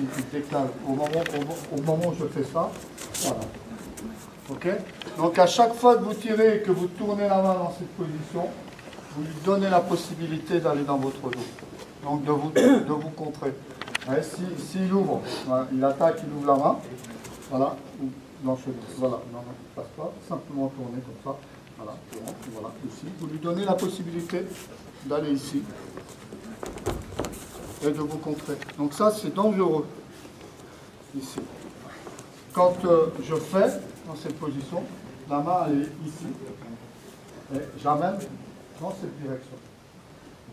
il décale au moment où je fais ça. Voilà. Ok? Donc à chaque fois que vous tirez et que vous tournez la main dans cette position, vous lui donnez la possibilité d'aller dans votre dos. Donc de vous contrer. S'il ouvre, voilà, il attaque, il ouvre la main. Voilà. Dans ce, voilà. Non, il ne passe pas. Simplement tourner comme ça. Voilà. Voilà. Ici. Vous lui donnez la possibilité d'aller ici. Et de vous contrer. Donc ça, c'est dangereux. Ici. Quand je fais dans cette position, la main elle est ici. Et j'amène dans cette direction.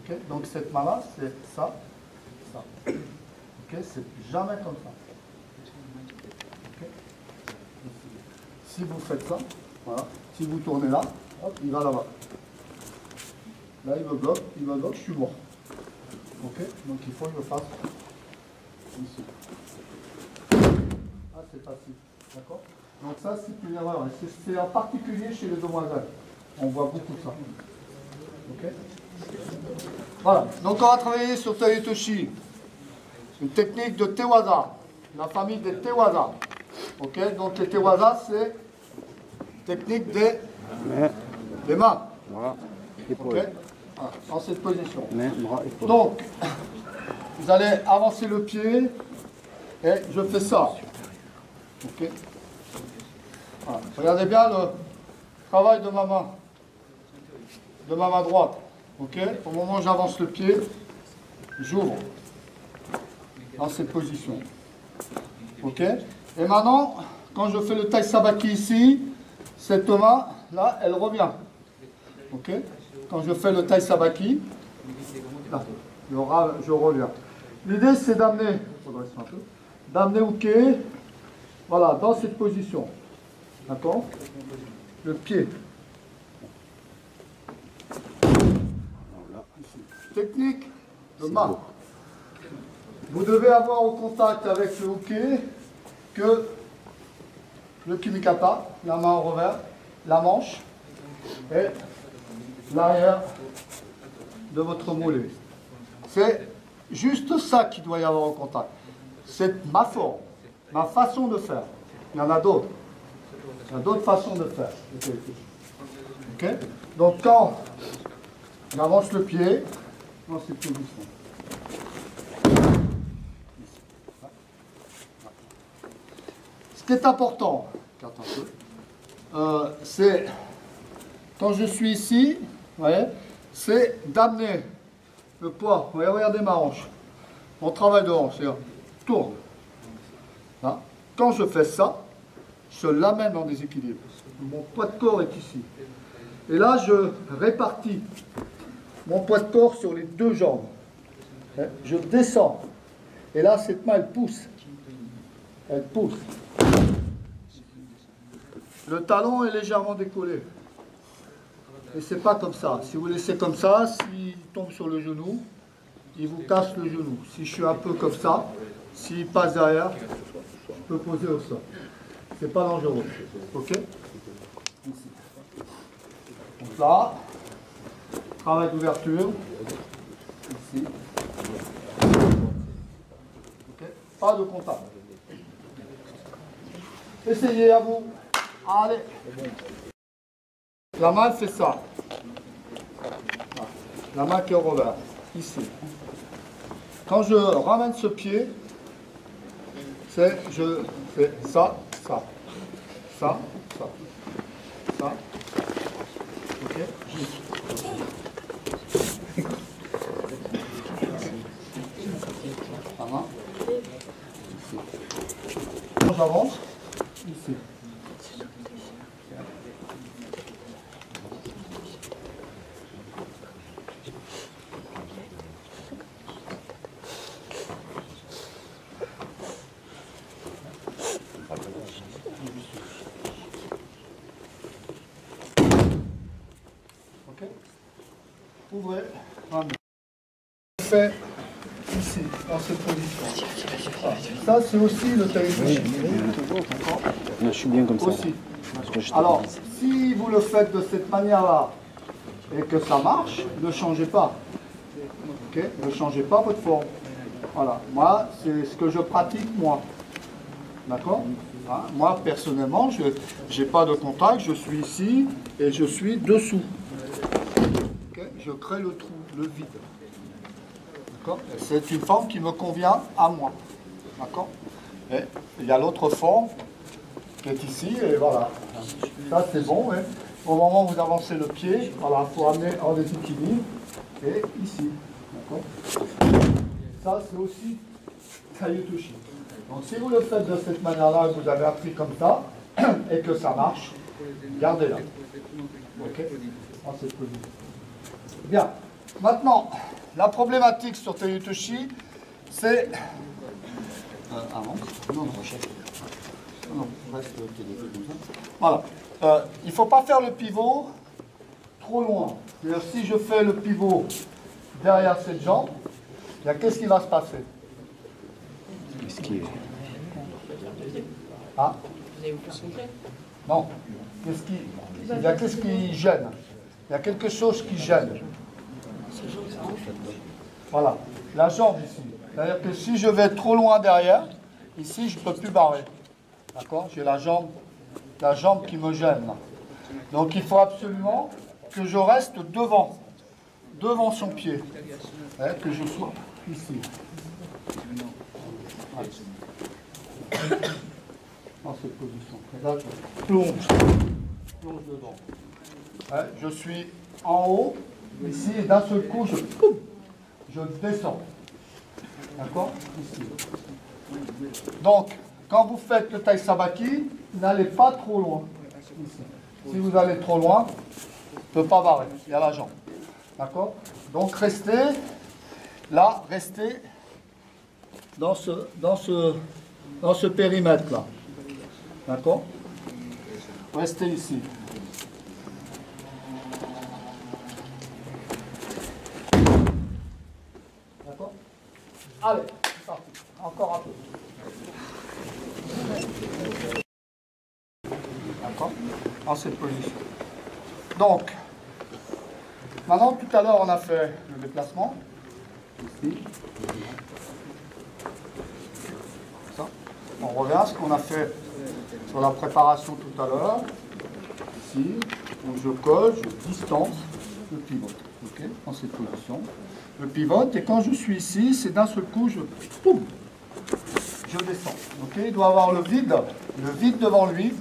Okay? Donc cette main-là, c'est ça, ça. Okay? C'est jamais comme ça. Okay? Si vous faites ça, voilà. Si vous tournez là, hop, il va là-bas. Là, il me bloque, je suis mort. Ok? Donc il faut que je fasse ici. Ah, c'est facile. D'accord? Donc ça, c'est une erreur. C'est en particulier chez les demoiselles. On voit beaucoup ça. Ok? Voilà. Donc on va travailler sur Taitoshi. Une technique de Tewaza. La famille des Tewaza. Ok? Donc les Tewaza, c'est technique des mains. Voilà. Ok? Voilà. Dans cette position. Donc, vous allez avancer le pied et je fais ça. Ok? Voilà. Regardez bien le travail de ma main droite. Ok? Au moment où j'avance le pied, j'ouvre dans cette position. Ok? Et maintenant, quand je fais le tai sabaki ici, cette main là, elle revient. Ok? Quand je fais le tai sabaki, là, je reviens. L'idée c'est d'amener Uke, voilà, dans cette position. D'accord? Le pied. Technique de main. Vous devez avoir au contact avec le Uke que le Kimikata, la main en revers, la manche et l'arrière de votre mollet. C'est juste ça qu'il doit y avoir au contact. C'est ma forme, ma façon de faire. Il y en a d'autres. Il y a d'autres façons de faire. Okay? Donc quand j'avance le pied dans cette position. Ce qui est important, c'est quand je suis ici, c'est d'amener le poids. Regardez ma hanche. Mon travail de hanche, c'est tourne. Là. Quand je fais ça, je l'amène en déséquilibre. Mon poids de corps est ici. Et là, je répartis mon poids de corps sur les deux jambes. Je descends. Et là, cette main, elle pousse. Elle pousse. Le talon est légèrement décollé. Et c'est pas comme ça. Si vous laissez comme ça, s'il tombe sur le genou, il vous casse le genou. Si je suis un peu comme ça, s'il passe derrière, je peux poser au sol. C'est pas dangereux. Ok? Donc là, travail d'ouverture. Ici. Okay. Pas de contact. Essayez à vous. Allez. La main fait ça. La main qui est au revers. Ici. Quand je ramène ce pied, je fais ça, ça. Ça, ça. Ça. Ok? La main. Ici. Quand j'avance, ici. Ok? Ouvrez. Je fais ici, dans cette position. Ça, c'est aussi le taïchi. Je suis bien comme ça. Aussi. Alors, si vous le faites de cette manière-là et que ça marche, ne changez pas. Okay? Ne changez pas votre forme. Voilà, moi, c'est ce que je pratique, moi. D'accord? Hein, moi, personnellement, je n'ai pas de contact, je suis ici et je suis dessous. Okay? Je crée le trou, le vide. D'accord? C'est une forme qui me convient à moi. D'accord? Et il y a l'autre forme qui est ici, et voilà. Ça, c'est bon. Et au moment où vous avancez le pied, voilà, il faut amener en déséquilibre. Et ici. D'accord? Ça, c'est aussi Taiyutoshi. Donc, si vous le faites de cette manière-là, que vous avez appris comme ça, et que ça marche, gardez-la. Ok? En cette position. Bien. Maintenant, la problématique sur Taiyutoshi, c'est... Voilà. Il ne faut pas faire le pivot trop loin. C'est-à-dire, si je fais le pivot derrière cette jambe, qu'est-ce qui va se passer? Ah? Non. Qu'est-ce qui gêne? Il y a quelque chose qui gêne. Voilà. La jambe ici. C'est-à-dire que si je vais trop loin derrière, ici, je ne peux plus barrer. D'accord? J'ai la jambe qui me gêne. Donc, il faut absolument que je reste devant son pied. Que je sois ici. Dans cette position. Et là, je plonge dedans. Je suis en haut, ici, et d'un seul coup, je descends. D'accord? Ici. Donc, quand vous faites le Tai Sabaki, n'allez pas trop loin. Ici. Si vous allez trop loin, ne peut pas barrer. Il y a la jambe. D'accord? Donc, restez là, restez dans ce périmètre-là. D'accord? Restez ici. D'accord? Allez, c'est parti. Encore un peu. D'accord? Dans cette position. Donc, maintenant, tout à l'heure, on a fait le déplacement. Ici. Ça. On revient à ce qu'on a fait sur la préparation tout à l'heure. Ici. Donc, je colle, je distance, je pivote. OK? Dans cette position. Je pivote et quand je suis ici, c'est d'un seul coup, je descends. OK? Il doit avoir le vide devant lui.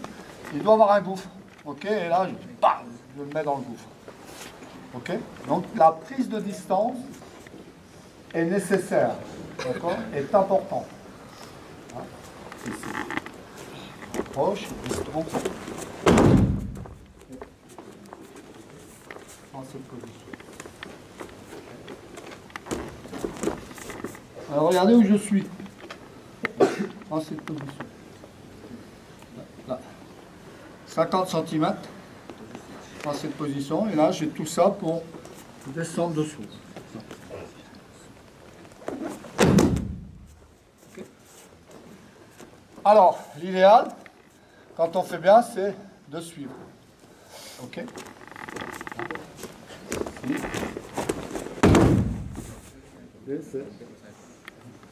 Il doit avoir un gouffre. OK? Et là, je le mets dans le gouffre. OK? Donc, la prise de distance est nécessaire. D'accord? Est importante. Hein? Ici. Approche, distance. Dans cette position. Alors, regardez où je suis. Dans cette position. Là. 50 cm dans cette position. Et là, j'ai tout ça pour descendre dessous. Okay. Alors, l'idéal, quand on fait bien, c'est de suivre. OK?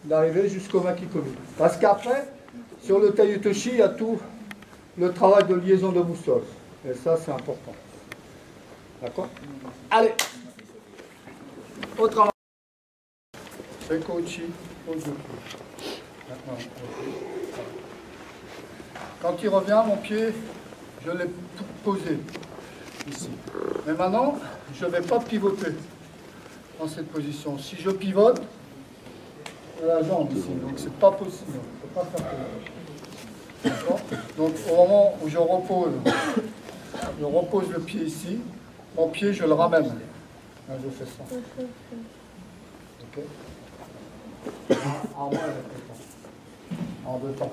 D'arriver jusqu'au Makikomi. Parce qu'après, sur le Taiyutoshi, il y a tout le travail de liaison de boussole. Et ça, c'est important. D'accord? Allez. Au travail. Seikoichi, Ozuki. Quand il revient, mon pied, je l'ai posé ici. Mais maintenant, je ne vais pas pivoter dans cette position. Si je pivote, la jambe ici, donc c'est pas possible. Je ne peux pas faire ça. D'accord? Donc au moment où je repose le pied ici, mon pied je le ramène. Là, je fais ça. Ok? En moins, en deux temps.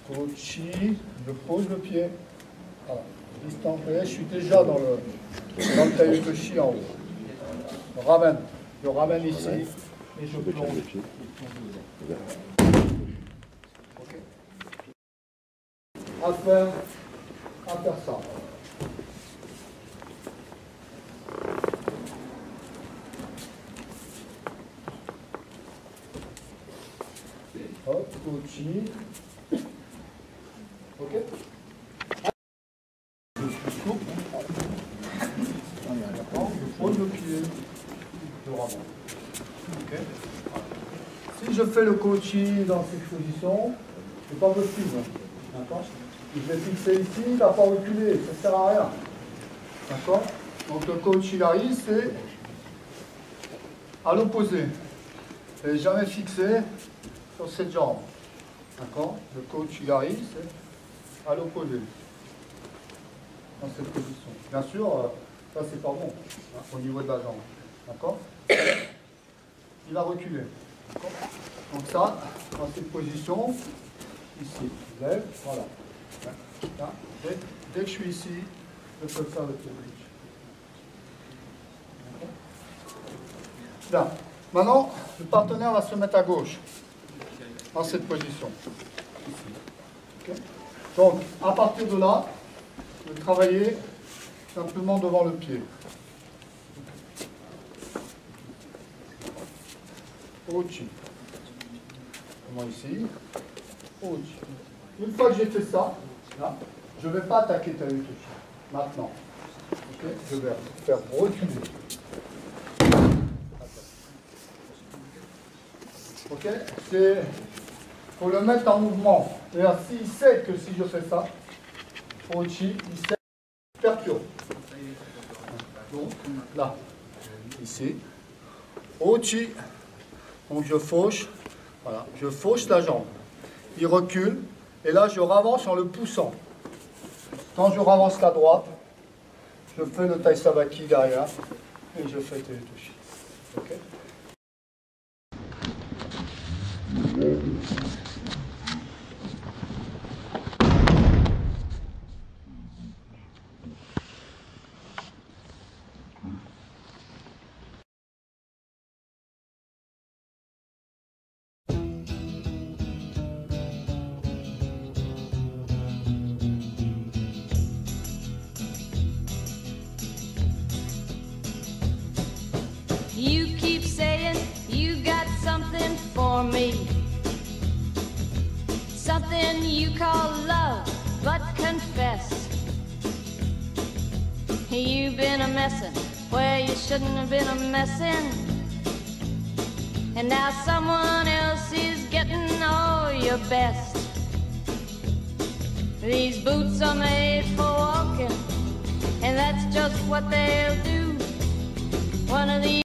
Kochi, je pose le pied. Voilà. Distance, je suis déjà dans le Taiyutoshi en haut. Je ramène ici et je plonge. Okay. À faire ça. Hop, coaching. Ok. Je coupe. Je pose le pied. Je remonte. Ok. Si je fais le coaching dans cette position, c'est pas possible. D'accord. Je vais fixer ici, il ne va pas reculer, ça ne sert à rien. D'accord. Donc le coach arrive, c'est à l'opposé. Et jamais fixé sur cette jambe. D'accord. Le coach arrive, c'est à l'opposé. Dans cette position. Bien sûr, ça c'est pas bon, hein, au niveau de la jambe. D'accord. Il va reculer. Donc ça, dans cette position, ici, je lève, voilà. Là, dès que je suis ici, je peux faire le pied bridge. Là. Maintenant, le partenaire va se mettre à gauche, dans cette position. Ici. Okay. Donc, à partir de là, je vais travailler simplement devant le pied. Ochi. Comment ici. Ochi. Une fois que j'ai fait ça, là, je ne vais pas attaquer Taïtushi. Maintenant. Okay. Je vais faire reculer. Ok. Il faut le mettre en mouvement. C'est-à-dire, s'il sait que si je fais ça, Ochi, il sait perturbe. Donc, là, ici. Ochi. Donc je fauche, voilà, je fauche la jambe. Il recule, et là je ravance en le poussant. Quand je ravance la droite, je fais le Tai Sabaki derrière, et je fais Terutoshi. Okay. You keep saying you got something for me, something you call love, but confess you've been a messin' where you shouldn't have been a messin', and now someone else is getting all your best. These boots are made for walking, and that's just what they'll do. One of these